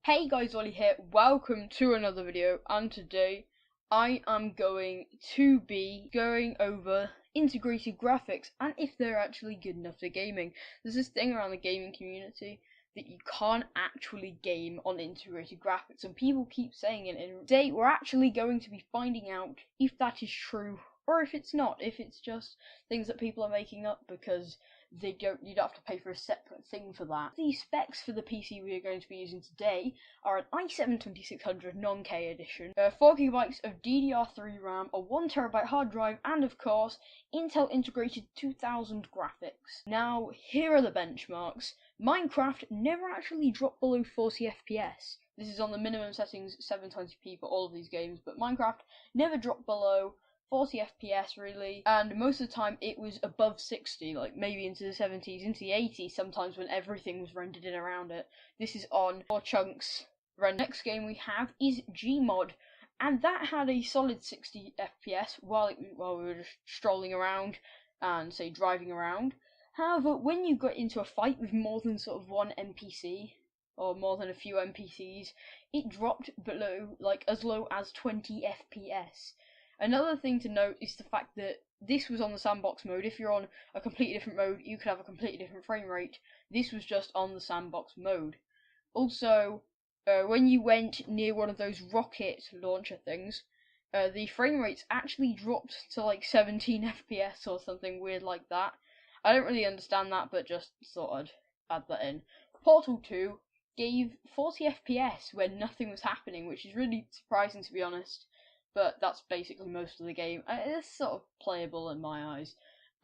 Hey guys, Ollie here, welcome to another video, and today I am going to be going over integrated graphics and if they're actually good enough for gaming. There's this thing around the gaming community that you can't actually game on integrated graphics, and people keep saying it, and today we're actually going to be finding out if that is true or if it's not, if it's just things that people are making up because you don't have to pay for a separate thing for that. The specs for the PC we are going to be using today are an i7-2600 non-K edition, 4GB of DDR3 RAM, a 1TB hard drive, and of course, Intel integrated 2000 graphics. Now, here are the benchmarks. Minecraft never actually dropped below 40 FPS. This is on the minimum settings, 720p for all of these games, but Minecraft never dropped below 40 FPS really, and most of the time it was above 60, like maybe into the 70s, into the 80s sometimes when everything was rendered in around it. This is on 4Chunks render. Next game we have is Gmod, and that had a solid 60 FPS while we were just strolling around and say driving around. However, when you got into a fight with more than sort of one NPC, or more than a few NPCs, it dropped below, like as low as 20 FPS. Another thing to note is the fact that this was on the sandbox mode. If you're on a completely different mode, you could have a completely different frame rate. This was just on the sandbox mode. Also, when you went near one of those rocket launcher things, the frame rates actually dropped to like 17 FPS or something weird like that. I don't really understand that, but just thought I'd add that in. Portal 2 gave 40 FPS when nothing was happening, which is really surprising to be honest. But that's basically most of the game. It's sort of playable in my eyes.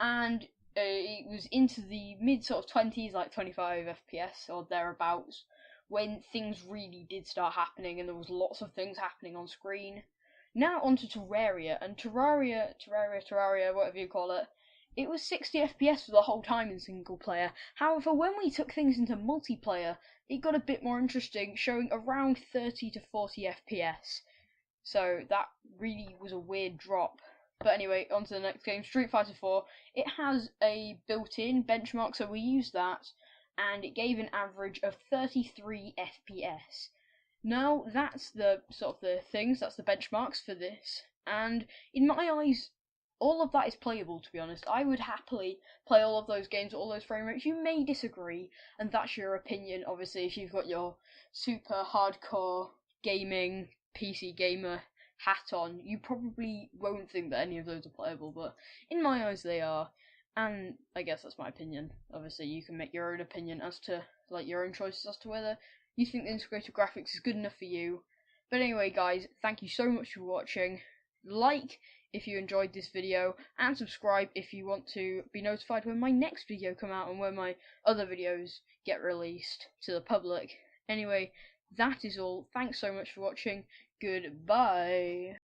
And it was into the mid sort of 20s, like 25 FPS or thereabouts, when things really did start happening and there was lots of things happening on screen. Now onto Terraria, and Terraria, whatever you call it, it was 60 FPS for the whole time in single player. However, when we took things into multiplayer, it got a bit more interesting, showing around 30 to 40 FPS. So that really was a weird drop. But anyway, on to the next game, Street Fighter 4. It has a built-in benchmark, so we used that, and it gave an average of 33 FPS. Now, that's the sort of the things, that's the benchmarks for this, and in my eyes, all of that is playable, to be honest. I would happily play all of those games at all those frame rates. You may disagree, and that's your opinion, obviously, if you've got your super hardcore gaming PC gamer hat on, you probably won't think that any of those are playable, but in my eyes they are, and I guess that's my opinion. Obviously you can make your own opinion as to, like, your own choices as to whether you think the integrated graphics is good enough for you. But anyway guys, thank you so much for watching. Like if you enjoyed this video, and subscribe if you want to be notified when my next video come out and when my other videos get released to the public. Anyway, that is all. Thanks so much for watching. Goodbye.